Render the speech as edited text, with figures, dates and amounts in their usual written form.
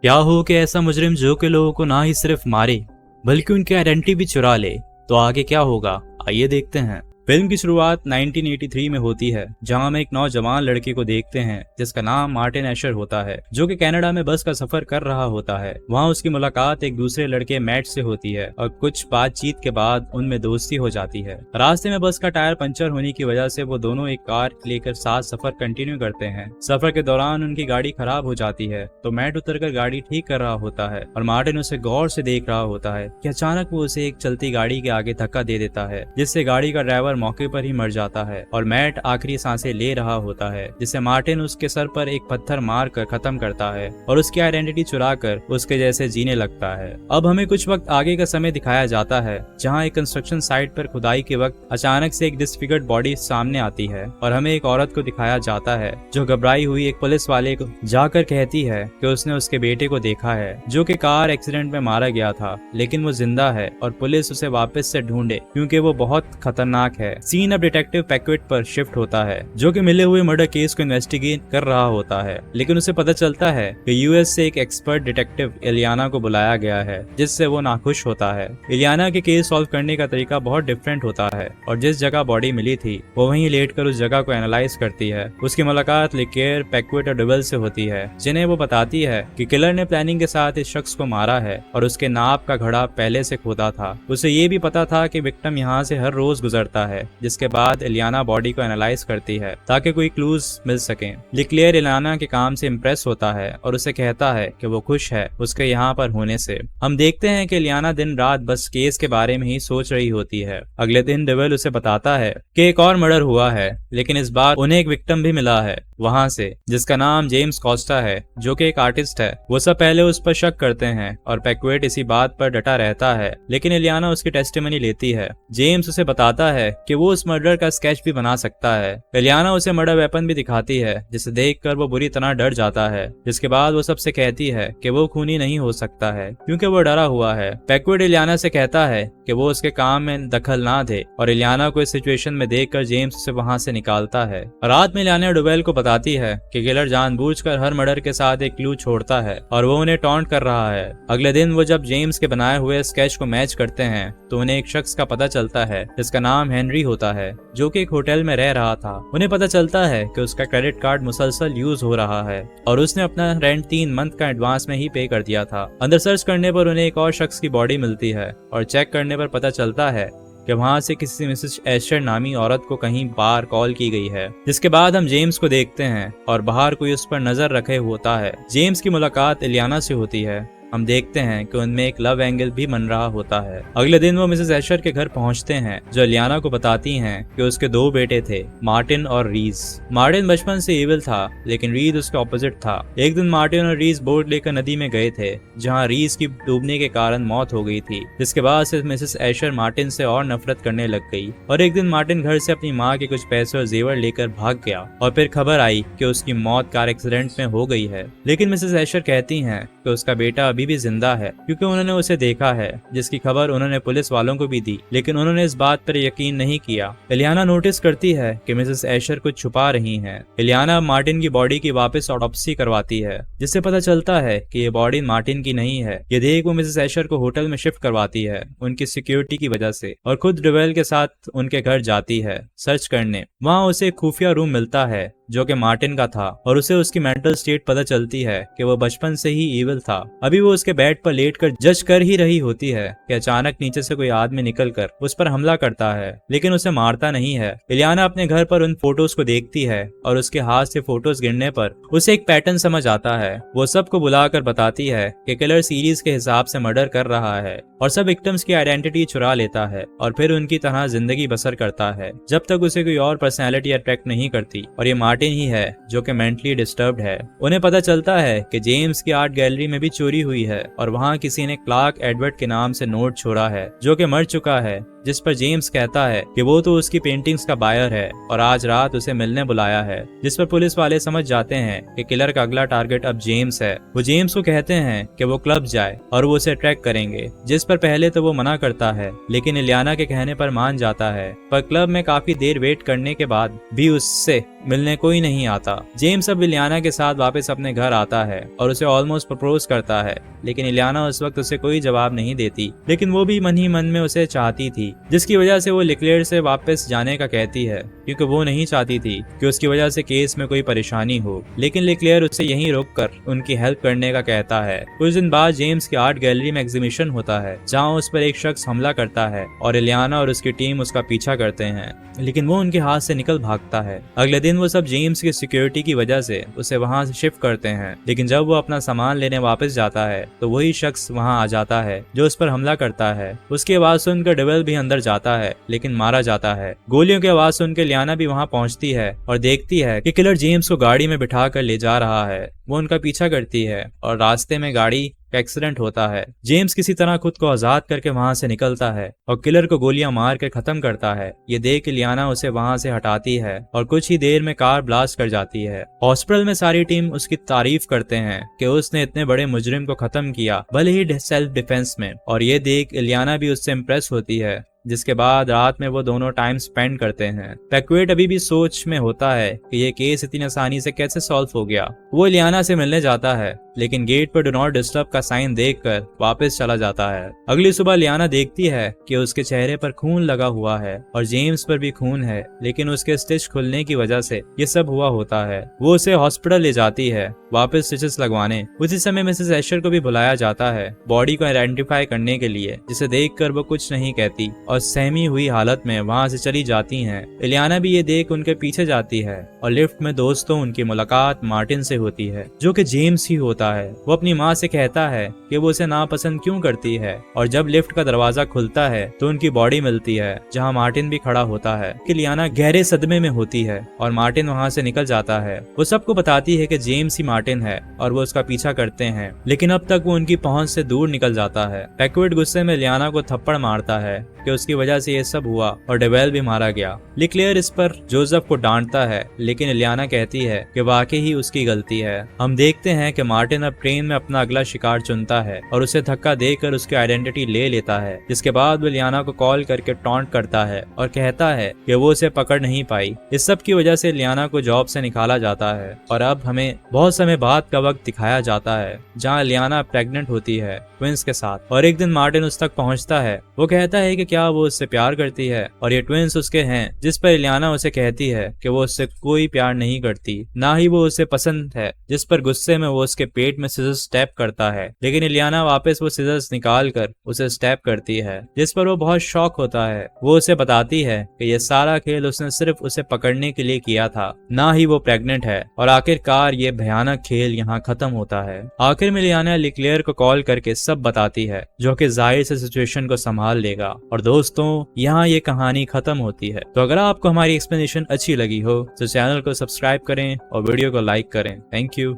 क्या हो कि ऐसा मुजरिम जो कि लोगों को ना ही सिर्फ मारे बल्कि उनकी आइडेंटिटी भी चुरा ले, तो आगे क्या होगा आइए देखते हैं। फिल्म की शुरुआत 1983 में होती है, जहां हम एक नौजवान लड़के को देखते हैं जिसका नाम मार्टिन एशर होता है, जो कि कनाडा में बस का सफर कर रहा होता है। वहां उसकी मुलाकात एक दूसरे लड़के मैट से होती है और कुछ बातचीत के बाद उनमें दोस्ती हो जाती है। रास्ते में बस का टायर पंचर होने की वजह से वो दोनों एक कार लेकर साथ सफर कंटिन्यू करते हैं। सफर के दौरान उनकी गाड़ी खराब हो जाती है, तो मैट उतरकर गाड़ी ठीक कर रहा होता है और मार्टिन उसे गौर से देख रहा होता है कि अचानक वो उसे एक चलती गाड़ी के आगे धक्का दे देता है, जिससे गाड़ी का ड्राइवर मौके पर ही मर जाता है और मैट आखिरी सांसें ले रहा होता है, जिसे मार्टिन उसके सर पर एक पत्थर मार कर खत्म करता है और उसकी आइडेंटिटी चुरा कर उसके जैसे जीने लगता है। अब हमें कुछ वक्त आगे का समय दिखाया जाता है, जहां एक कंस्ट्रक्शन साइट पर खुदाई के वक्त अचानक से एक डिस्फिगर्ड बॉडी सामने आती है और हमें एक औरत को दिखाया जाता है जो घबराई हुई एक पुलिस वाले को जाकर कहती है कि उसने उसके बेटे को देखा है जो कि कार एक्सीडेंट में मारा गया था, लेकिन वो जिंदा है और पुलिस उसे वापस से ढूंढे क्योंकि वो बहुत खतरनाक है। सीन अब डिटेक्टिव पैक्वेट पर शिफ्ट होता है, जो कि मिले हुए मर्डर केस को इन्वेस्टिगेट कर रहा होता है, लेकिन उसे पता चलता है कि यूएस से एक एक्सपर्ट डिटेक्टिव इलियाना को बुलाया गया है, जिससे वो नाखुश होता है। इलियाना के केस सॉल्व करने का तरीका बहुत डिफरेंट होता है और जिस जगह बॉडी मिली थी वो वहीं लेटकर उस जगह को एनालाइज करती है। उसकी मुलाकात लिकेयर, पैक्वेट और डुवेल से होती है, जिन्हें वो बताती है कि किलर ने प्लानिंग के साथ इस शख्स को मारा है और उसके नाप का घड़ा पहले से खोदा था। उसे ये भी पता था कि विक्टिम यहाँ से हर रोज गुजरता है। जिसके बाद इलियाना बॉडी को एनालाइज करती है ताकि कोई क्लूज मिल सके। लिक्लेयर इलियाना के काम से इम्प्रेस होता है और उसे कहता है कि वो खुश है उसके यहाँ पर होने से। हम देखते हैं कि इलियाना दिन रात बस केस के बारे में ही सोच रही होती है। अगले दिन डेविल उसे बताता है कि एक और मर्डर हुआ है, लेकिन इस बार उन्हें एक विक्टिम भी मिला है वहां से, जिसका नाम जेम्स कोस्टा है, जो कि एक आर्टिस्ट है। वो सब पहले उस पर शक करते हैं और पैक्वेट इसी बात पर डटा रहता है, लेकिन इलियाना उसकी टेस्टिमनी लेती है। जेम्स उसे बताता है कि वो उस मर्डर का स्केच भी बना सकता है। इलियाना उसे मर्डर वेपन भी दिखाती है, जिसे देखकर वो बुरी तरह डर जाता है। जिसके बाद वो सबसे कहती है कि वो खूनी नहीं हो सकता है क्योंकि वो डरा हुआ है। पैक्वेट इलियाना से कहता है कि वो उसके काम में दखल ना दे और इलियाना को इस सिचुएशन में देखकर जेम्स उसे वहां से निकालता है। रात में इलियाना डुवेल को बताती है कि किलर जानबूझकर हर मर्डर के साथ एक क्लू छोड़ता है और वो उन्हें टॉन्ट कर रहा है। अगले दिन वो जब जेम्स के बनाए हुए स्केच को मैच करते हैं तो उन्हें एक शख्स का पता चलता है जिसका नाम हेनरी होता है, जो कि एक होटल में रह रहा था। उन्हें पता चलता है कि उसका क्रेडिट कार्ड मुसलसल यूज हो रहा है और उसने अपना रेंट 3 मंथ का एडवांस में ही पे कर दिया था। अंदर सर्च करने पर उन्हें एक और शख्स की बॉडी मिलती है और चेक करने पर पता चलता है कि वहां से किसी मिसेस एशर नामी औरत को कहीं बाहर कॉल की गई है। जिसके बाद हम जेम्स को देखते हैं और बाहर कोई उस पर नजर रखे होता है। जेम्स की मुलाकात इलियाना से होती है। हम देखते हैं कि उनमें एक लव एंगल भी बन रहा होता है। अगले दिन वो मिसेस एशर के घर पहुंचते हैं, जो इलियाना को बताती हैं कि उसके 2 बेटे थे, मार्टिन और रीज। मार्टिन बचपन से इविल था, लेकिन रीज उसके ऑपोजिट था। एक दिन मार्टिन और रीज बोट लेकर नदी में गए थे, जहां रीज की डूबने के कारण मौत हो गई थी। जिसके बाद से मिसेस एशर मार्टिन से और नफरत करने लग गई और एक दिन मार्टिन घर से अपनी माँ के कुछ पैसे और जेवर लेकर भाग गया और फिर खबर आई कि उसकी मौत कार एक्सीडेंट में हो गई है। लेकिन मिसेस एशर कहती हैं कि उसका बेटा अभी भी जिंदा है क्योंकि उन्होंने उसे देखा है, जिसकी खबर उन्होंने पुलिस वालों को भी दी, लेकिन उन्होंने इस बात पर यकीन नहीं किया। इलियाना नोटिस करती है कि मिसेस एशर कुछ छुपा रही हैं। इलियाना मार्टिन की बॉडी की वापस ऑटोप्सी करवाती है, जिससे पता चलता है कि ये बॉडी मार्टिन की नहीं है। ये देख वो मिसेस एशर को होटल में शिफ्ट करवाती है उनकी सिक्योरिटी की वजह से और खुद डुवेल के साथ उनके घर जाती है सर्च करने। वहाँ उसे एक खुफिया रूम मिलता है जो कि मार्टिन का था और उसे उसकी मेंटल स्टेट पता चलती है कि वो बचपन से ही इविल था। अभी वो उसके बेड पर लेटकर जज कर ही रही होती है कि अचानक नीचे से कोई आदमी निकलकर उस पर हमला करता है, लेकिन उसे मारता नहीं है। इलियाना अपने घर पर उन फोटोज को देखती है और उसके हाथ से फोटोज गिरने पर उसे एक पैटर्न समझ आता है। वो सबको बुलाकर बताती है कि किलर सीरीज के हिसाब से मर्डर कर रहा है और सब विक्टिम्स की आइडेंटिटी चुरा लेता है और फिर उनकी तरह जिंदगी बसर करता है जब तक उसे कोई और पर्सनैलिटी अट्रैक्ट नहीं करती। और ये मार्टिन ही है जो कि मेंटली डिस्टर्ब्ड है। उन्हें पता चलता है कि जेम्स की आर्ट गैलरी में भी चोरी हुई है और वहाँ किसी ने क्लार्क एडवर्ड के नाम से नोट छोड़ा है, जो कि मर चुका है। जिस पर जेम्स कहता है कि वो तो उसकी पेंटिंग्स का बायर है और आज रात उसे मिलने बुलाया है, जिस पर पुलिस वाले समझ जाते हैं कि किलर का अगला टारगेट अब जेम्स है। वो जेम्स को कहते हैं कि वो क्लब जाए और वो उसे ट्रैक करेंगे, जिस पर पहले तो वो मना करता है, लेकिन इलियाना के कहने पर मान जाता है। पर क्लब में काफी देर वेट करने के बाद भी उससे मिलने कोई नहीं आता। जेम्स अब इलियाना के साथ वापस अपने घर आता है और उसे ऑलमोस्ट प्रपोज करता है, लेकिन इलियाना उस वक्त उसे कोई जवाब नहीं देती, लेकिन वो भी मन ही मन में उसे चाहती थी, जिसकी वजह से वो लिक्लेयर से वापस जाने का कहती है, क्योंकि वो नहीं चाहती थी कि उसकी वजह से केस में कोई परेशानी हो। लेकिन लिक्लेयर उसे यहीं रोककर उनकी हेल्प करने का कहता है। कुछ दिन बाद जेम्स की आर्ट गैलरी में एग्जीबिशन होता है, जहाँ उस पर एक शख्स हमला करता है और इलियाना और उसकी टीम उसका पीछा करते हैं, लेकिन वो उनके हाथ से निकल भागता है। अगले दिन वो सब जेम्स की सिक्योरिटी की वजह से उसे वहां से शिफ्ट करते हैं, लेकिन जब वो अपना सामान लेने वापस जाता है तो वही शख्स वहां आ जाता है जो उस पर हमला करता है। उसकी आवाज सुनकर डेविल भी अंदर जाता है, लेकिन मारा जाता है। गोलियों की आवाज सुनकर इलियाना भी वहां पहुंचती है और देखती है कि किलर जेम्स को गाड़ी में बिठा कर ले जा रहा है। वो उनका पीछा करती है और रास्ते में गाड़ी का एक्सीडेंट होता है। जेम्स किसी तरह खुद को आजाद करके वहां से निकलता है और किलर को गोलियां मार कर खत्म करता है। ये देख इलियाना उसे वहां से हटाती है और कुछ ही देर में कार ब्लास्ट कर जाती है। हॉस्पिटल में सारी टीम उसकी तारीफ करते हैं कि उसने इतने बड़े मुजरिम को खत्म किया, भले ही सेल्फ डिफेंस में, और ये देख इलियाना भी उससे इम्प्रेस होती है। जिसके बाद रात में वो दोनों टाइम स्पेंड करते हैं। पैक्वेट अभी भी सोच में होता है कि ये केस इतनी आसानी से कैसे सॉल्व हो गया। वो इलियाना से मिलने जाता है, लेकिन गेट पर डू नॉट डिस्टर्ब का साइन देखकर वापस चला जाता है। अगली सुबह इलियाना देखती है कि उसके चेहरे पर खून लगा हुआ है और जेम्स पर भी खून है, लेकिन उसके स्टिच खुलने की वजह से ये सब हुआ होता है। वो उसे हॉस्पिटल ले जाती है वापस स्टिचेस लगवाने। उसी समय मिसेस एशर को भी बुलाया जाता है बॉडी को आइडेंटिफाई करने के लिए, जिसे देखकर वो कुछ नहीं कहती और सहमी हुई हालत में वहां से चली जाती हैं। इलियाना भी ये देख उनके पीछे जाती है और लिफ्ट में दोस्तों उनकी मुलाकात मार्टिन से होती है, जो कि जेम्स ही होता है। वो अपनी माँ से कहता है कि वो उसे नापसंद क्यों करती है, और जब लिफ्ट का दरवाजा खुलता है तो उनकी बॉडी मिलती है जहाँ मार्टिन भी खड़ा होता है। इलियाना गहरे सदमे में होती है और मार्टिन वहाँ से निकल जाता है। वो सबको बताती है कि जेम्स ही मार्टिन है और वो उसका पीछा करते हैं, लेकिन अब तक वो उनकी पहुंच से दूर निकल जाता है। पैक्वेट गुस्से में इलियाना को थप्पड़ मारता है कि उसकी वजह से ये सब हुआ और डेवेल भी मारा गया। लिक्लेयर इस पर जोसेफ को डांटता है, लेकिन इलियाना कहती है कि वाकई ही उसकी गलती है। हम देखते हैं कि मार्टिन अब ट्रेन में अपना अगला शिकार चुनता है और उसे धक्का देकर उसकी आइडेंटिटी ले लेता है, जिसके बाद वो इलियाना को कॉल करके टॉन्ट करता है और कहता है कि वो उसे पकड़ नहीं पाई। इस सब की वजह से इलियाना को जॉब से निकाला जाता है और अब हमें बहुत समय बाद का वक्त दिखाया जाता है जहाँ इलियाना प्रेग्नेंट होती है ट्विंस के साथ, और एक दिन मार्टिन उस तक पहुंचता है। वो कहता है कि क्या वो उससे प्यार करती है और ये ट्विंस उसके हैं, जिस पर इलियाना उसे कहती है कि वो उससे कोई प्यार नहीं करती, ना ही वो उसे पसंद है, जिस पर गुस्से में वो उसके पेट में सिजर्स स्टेप करता है। लेकिन इलियाना वापस वो सिजर्स निकाल कर उसे स्टेप करती है, जिस पर वो बहुत शॉक होता है। वो उसे बताती है कि ये सारा खेल उसने सिर्फ उसे पकड़ने के लिए किया था, ना ही वो प्रेग्नेंट है, और आखिरकार ये भयानक खेल यहाँ खत्म होता है। आखिर में इलियाना लिक्लेयर को कॉल करके सब बताती है, जो कि जाहिर से सिचुएशन को संभाल लेगा। और दोस्तों, यहाँ ये कहानी खत्म होती है। तो अगर आपको हमारी एक्सप्लेनेशन अच्छी लगी हो तो चैनल को सब्सक्राइब करें और वीडियो को लाइक करें। Thank you.